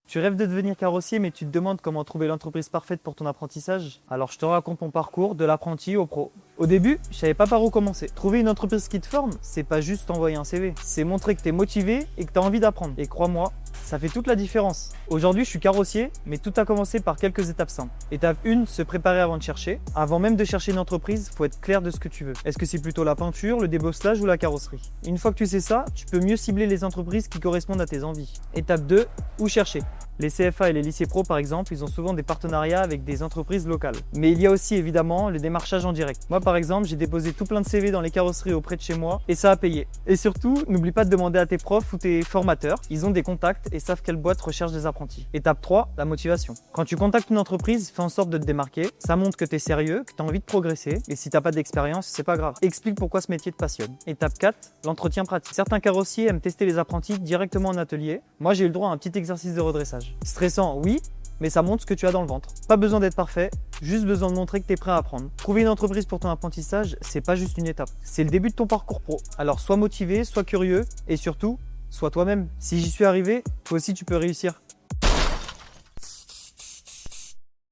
Tu rêves de devenir carrossier mais tu te demandes comment trouver l'entreprise parfaite pour ton apprentissage? Alors je te raconte mon parcours de l'apprenti au pro. Au début, je savais pas par où commencer. Trouver une entreprise qui te forme, c'est pas juste envoyer un CV, c'est montrer que tu es motivé et que tu as envie d'apprendre. Et crois-moi, ça fait toute la différence. Aujourd'hui, je suis carrossier, mais tout a commencé par quelques étapes simples. Étape 1, se préparer avant de chercher. Avant même de chercher une entreprise, il faut être clair de ce que tu veux. Est-ce que c'est plutôt la peinture, le débosselage ou la carrosserie? Une fois que tu sais ça, tu peux mieux cibler les entreprises qui correspondent à tes envies. Étape 2, où chercher? Les CFA et les lycées pro, par exemple, ils ont souvent des partenariats avec des entreprises locales. Mais il y a aussi évidemment le démarchage en direct. Moi, par exemple, j'ai déposé tout plein de CV dans les carrosseries auprès de chez moi et ça a payé. Et surtout, n'oublie pas de demander à tes profs ou tes formateurs. Ils ont des contacts et savent quelle boîte recherche des apprentis. Étape 3, la motivation. Quand tu contactes une entreprise, fais en sorte de te démarquer. Ça montre que tu es sérieux, que tu as envie de progresser. Et si tu n'as pas d'expérience, c'est pas grave. Explique pourquoi ce métier te passionne. Étape 4, l'entretien pratique. Certains carrossiers aiment tester les apprentis directement en atelier. Moi, j'ai eu le droit à un petit exercice de redressage. Stressant, oui, mais ça montre ce que tu as dans le ventre. Pas besoin d'être parfait, juste besoin de montrer que tu es prêt à apprendre. Trouver une entreprise pour ton apprentissage, c'est pas juste une étape, c'est le début de ton parcours pro. Alors sois motivé, sois curieux et surtout, sois toi-même. Si j'y suis arrivé, toi aussi tu peux réussir.